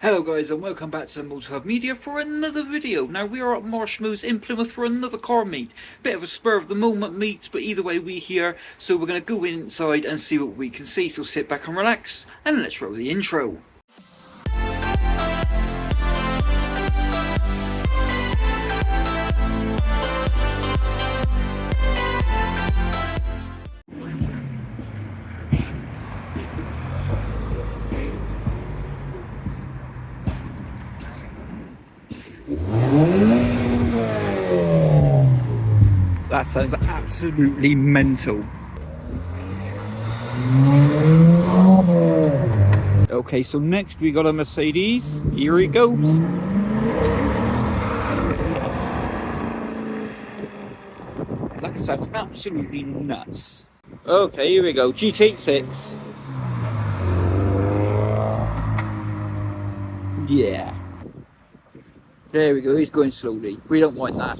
Hello guys and welcome back to Motorhub Media for another video. Now we are at Marshmallows in Plymouth for another car meet. Bit of a spur of the moment meet, but either way we're here, so we're going to go inside and see what we can see. So sit back and relax and let's roll the intro. That sounds absolutely mental. Okay, so next we got a Mercedes. Here it goes. That sounds absolutely nuts. Okay, here we go. GT86. Yeah. There we go. He's going slowly. We don't want that.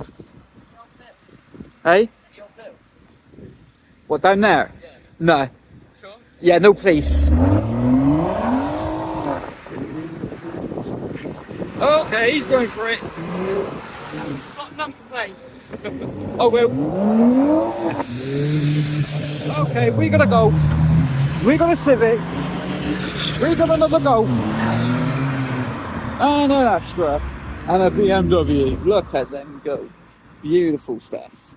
Hey? What, down there? Yeah. No. Sure? Yeah, no police. Okay, he's going for it. Not number plate. Oh, well. Okay, we got a Golf. We got a Civic. We got another Golf. And an Astra. And a BMW. Look at them go. Beautiful stuff.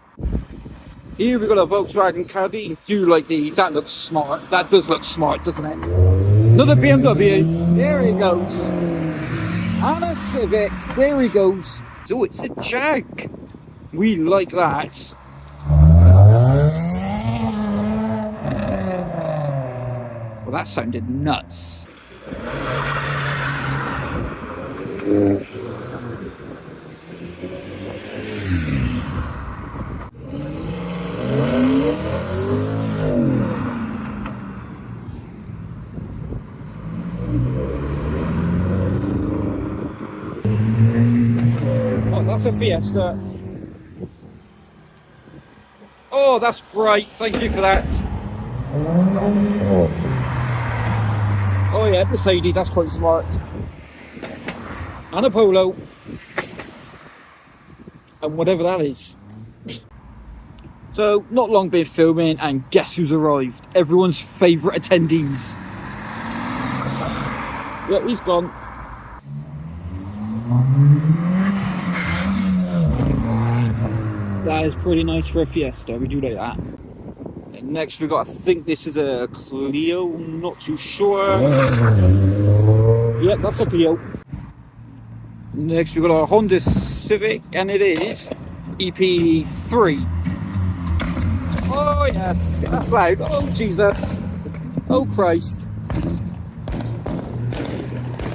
Here we got a Volkswagen Caddy. Do like these. That looks smart. That does look smart, doesn't it? Another BMW. There he goes. And a Civic. There he goes. Oh, it's a Jag. We like that. Well, that sounded nuts. That's a Fiesta. Oh, that's bright. Thank you for that. Oh yeah, Mercedes. That's quite smart. And a Polo. And whatever that is. So, not long been filming, and guess who's arrived? Everyone's favourite attendees. Yeah, he's gone. That is pretty nice for a Fiesta, we do like that. And next we got, I think this is a Clio, not too sure. Yep, that's a Clio. Next we got a Honda Civic, and it is EP3. Oh yes, that's loud. Oh Jesus. Oh Christ.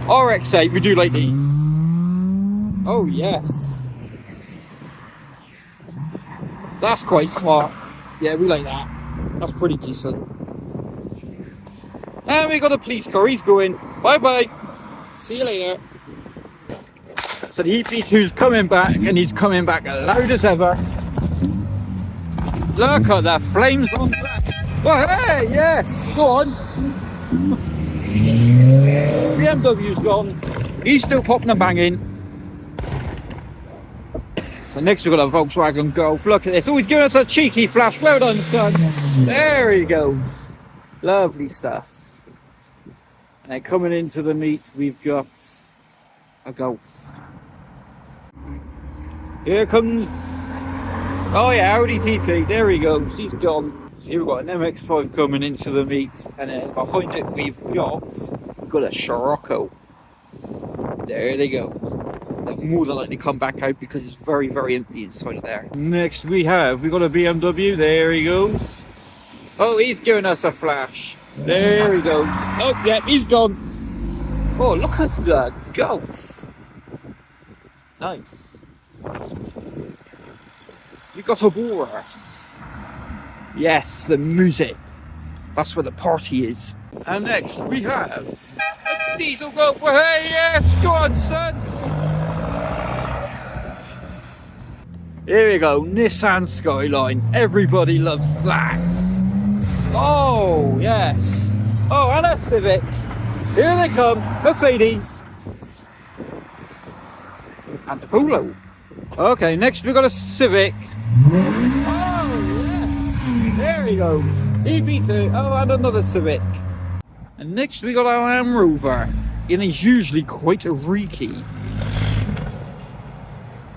RX-8, we do like these. Oh yes. That's quite smart. Yeah, we like that. That's pretty decent. And we got a police car. He's going. Bye bye. See you later. So the EP2's coming back, and he's coming back loud as ever. Look at the flames on that. Oh hey, yes. Go on. BMW's gone. He's still popping and banging. So next we've got a Volkswagen Golf. Look at this. Oh, he's giving us a cheeky flash. Well done, son. There he goes. Lovely stuff. And coming into the meet, we've got a Golf. Here comes... Oh yeah, Audi TT. There he goes. He's gone. So here we've got an MX-5 coming into the meet. And then behind it, we've got a Scirocco. There they go. They'll more than likely come back out because it's very, very empty inside of there. Next we've got a BMW. There he goes. Oh, he's giving us a flash. There he goes. Oh yeah, he's gone. Oh, look at the Golf. Nice. We got a Bora. Yes, the music. That's where the party is. And next we have a diesel Golf. Hey, yes, go on, son. Here we go, Nissan Skyline. Everybody loves that. Oh, yes. Oh, and a Civic. Here they come, Mercedes. And the Polo. Okay, next we got a Civic. Oh, yeah. There he goes. He beat it. Oh, and another Civic. And next we got our Land Rover. And he's usually quite a reeky.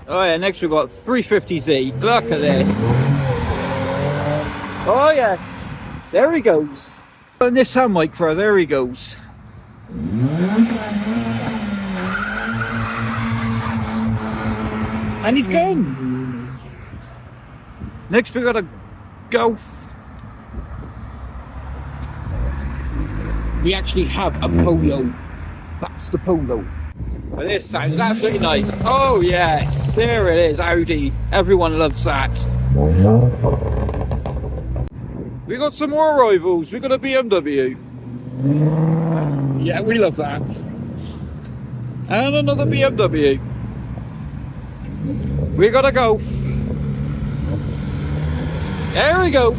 Oh yeah, next we got 350Z. Look at this. Oh yes. There he goes. And this Nissan Micra, there he goes. And he's gone. Next we got a Golf. We actually have a Polo. That's the Polo. Well, this sounds absolutely nice. Oh yes, there it is, Audi. Everyone loves that. We got some more rivals. We got a BMW. Yeah, we love that. And another BMW. We got a Golf. There we go.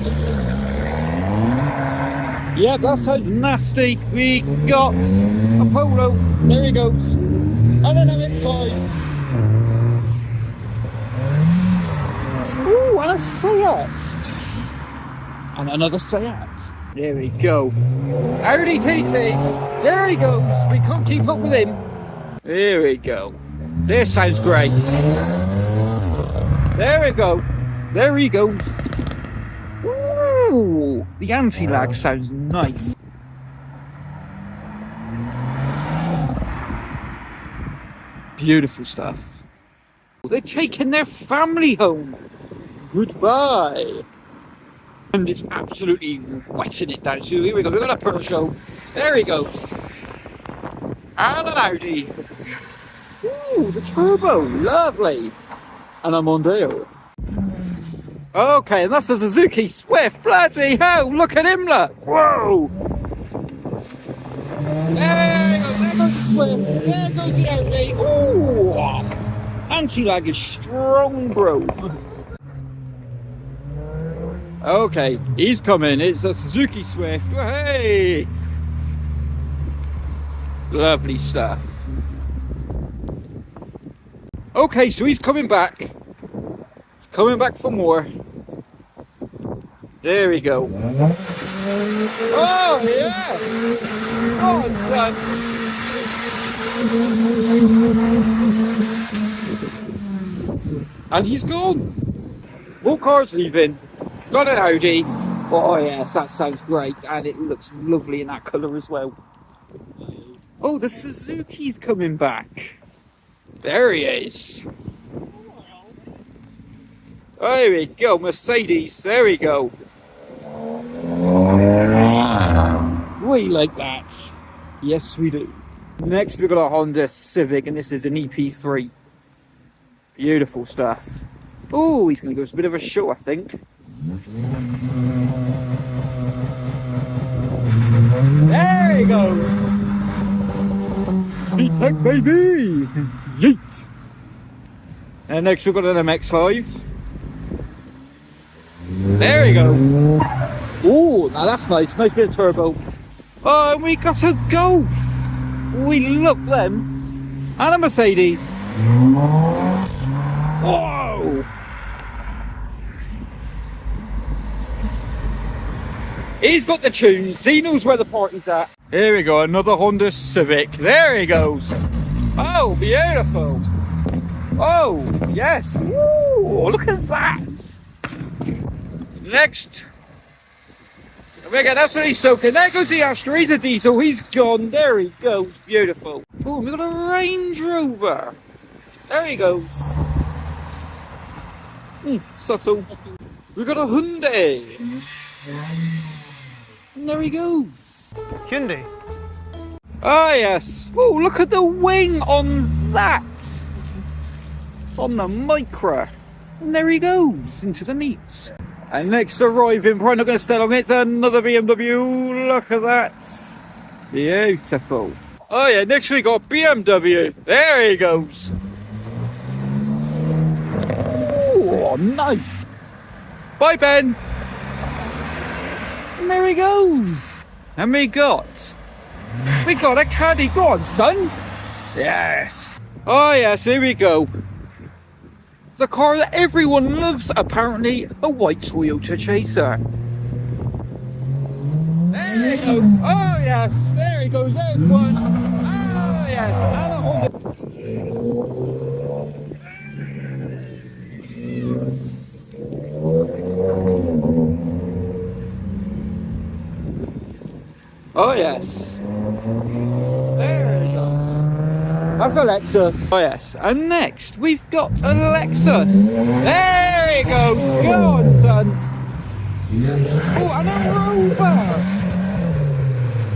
Yeah, that sounds nasty. We got a Polo. There he goes. And an MX-5. Ooh, and a Seat. And another Seat. There we go. Audi TT. There he goes. We can't keep up with him. There we go. This sounds great. There we go. There he goes. Ooh, the anti-lag sounds nice. Beautiful stuff. They're taking their family home. Goodbye. And it's absolutely wetting it down. So here we go. We've got a Peugeot. There he goes. And an Audi. Ooh, the turbo. Lovely. And a Mondeo. Okay, and that's a Suzuki Swift. Bloody hell. Look at him, look. Whoa. There goes the Swift. There goes the Audi. Ooh. Anti-lag is strong, bro. Okay, he's coming. It's a Suzuki Swift. Hey! Lovely stuff. Okay, so he's coming back. He's coming back for more. There we go. Oh, yeah! Oh, son. And he's gone. More cars leaving. Got an Audi. Oh yes, that sounds great. And it looks lovely in that colour as well. Oh, the Suzuki's coming back. There he is. There we go, Mercedes. There we go. We like that. Yes, we do. Next, we've got a Honda Civic, and this is an EP3. Beautiful stuff. Oh, he's going to give us a bit of a show, I think. There he goes. fanatec, baby. Yeet. And next we've got an MX-5. There he goes. Oh, now that's nice. Nice bit of turbo. Oh, and we got a Golf. We love them. And a Mercedes. Whoa. He's got the tunes. He knows where the party's at. Here we go. Another Honda Civic. There he goes. Oh, beautiful. Oh, yes. Ooh, look at that. Next. We're getting absolutely soaking. There goes the Astra. He's a diesel. He's gone. There he goes. Beautiful. Oh, we've got a Range Rover. There he goes. Subtle. We've got a Hyundai. And there he goes. Hyundai. Ah, yes. Oh, look at the wing on that. On the Micra. And there he goes into the meets. And next arriving, probably not going to stay long, it's another BMW. Look at that. Beautiful. Oh yeah, next we got BMW. There he goes. Oh, nice. Bye, Ben. And there he goes. And we got a Caddy. Go on, son. Yes. Oh yes, here we go. The car that everyone loves, apparently, a white Toyota Chaser. There he goes. Oh yes, there he goes. There's one. Oh yes, and a Honda. Oh yes. There he goes. That's a Lexus. Oh yes. And next we've got a Lexus. There he goes. Go on, son. Oh, and a Rover.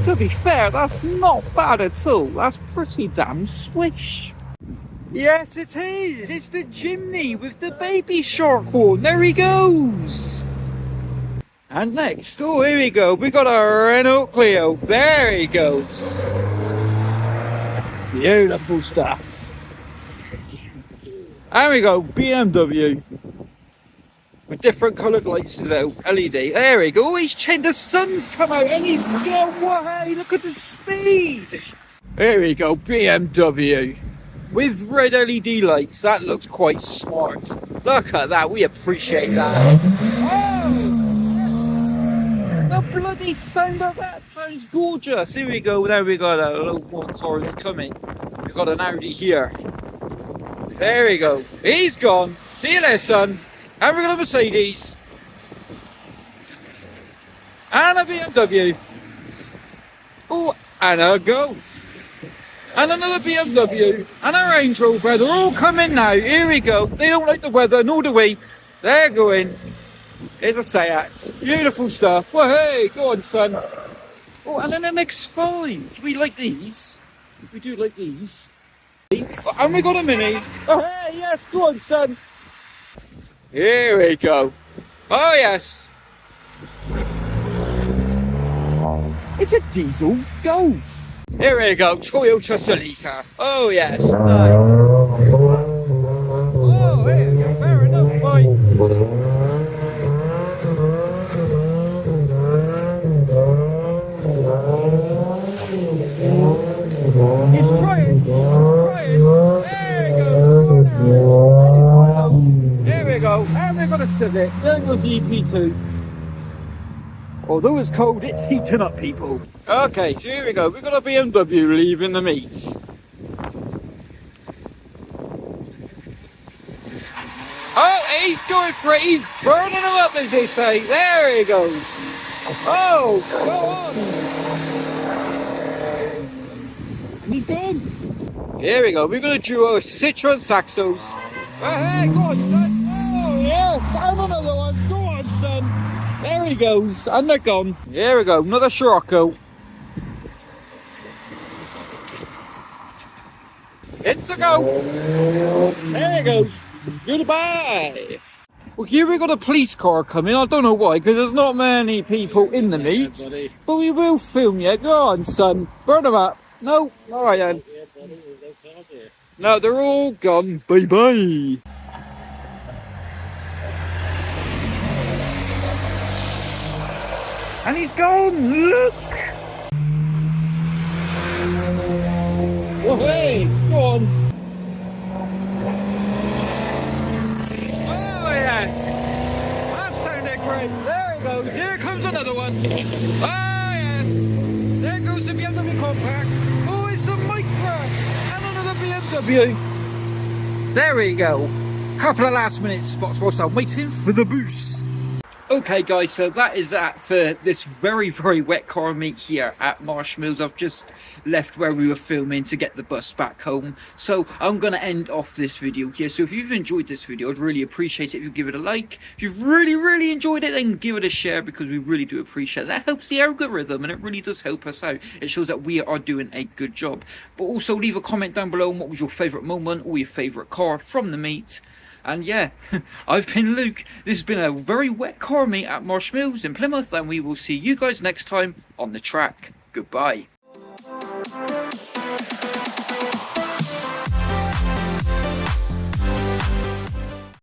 To be fair, that's not bad at all. That's pretty damn swish. Yes, it is. It's the Jimny with the baby shark horn. There he goes. And next, oh, here we go. We got a Renault Clio. There he goes. Beautiful stuff. And we go, BMW. With different coloured lights as well, LED. There we go. He's changed. The sun's come out and he's gone away. Look at the speed. There we go, BMW. With red LED lights. That looks quite smart. Look at that. We appreciate that. Oh! The bloody sound of that sounds gorgeous. Here we go. Now we got a little more cars coming. We've got an Audi here. There we go. He's gone. See you there, son. And we got a Mercedes. And a BMW. Oh, and a Golf. And another BMW. And a Range Rover. They're all coming now. Here we go. They don't like the weather, nor do we. They're going. Here's a Seat. Beautiful stuff. Well, hey, go on, son. Oh, and an MX-5. We like these. We do like these. And we got a Mini. Oh, hey, yes, go on, son. Here we go. Oh, yes. It's a diesel Golf. Here we go. Toyota Celica. Oh, yes. Nice. Oh, hey, fair enough, boy. He's trying. He's trying. There we go. There we go. And we've got a Civic. There goes the EP2. Although it's cold, it's heating up, people. Okay, so here we go. We've got a BMW leaving the meet. Oh, he's going for it. He's burning them up, as they say. There he goes. Oh, go on. And he's gone. Here we go. We're going to do a Citroen Saxos. Oh, hey, go on, son. Oh, yes. And another one. Go on, son. There he goes. And they're gone. Here we go. Another Scirocco. It's a go. There he goes. Goodbye. Well, here we got a police car coming. I don't know why, because there's not many people in the meet. But we will film you. Go on, son. Burn them up. No. All right, then. No, they're all gone. Bye-bye. And he's gone. Look. Oh, hey. Go on. That sounded great. There he goes. Here comes another one. Oh, yes. There goes the BMW Compact. Oh, it's the Micra. And another BMW. There we go. Couple of last minute spots whilst I'm waiting for the boost. Okay guys, so that is that for this very, very wet car meet here at Marshmills. I've just left where we were filming to get the bus back home. So I'm going to end off this video here. So if you've enjoyed this video, I'd really appreciate it if you give it a like. If you've really, really enjoyed it, then give it a share, because we really do appreciate it. That helps the algorithm and it really does help us out. It shows that we are doing a good job. But also leave a comment down below on what was your favourite moment or your favourite car from the meet. And yeah, I've been Luke. This has been a very wet car meet at Marshmills in Plymouth, and we will see you guys next time on the track. Goodbye.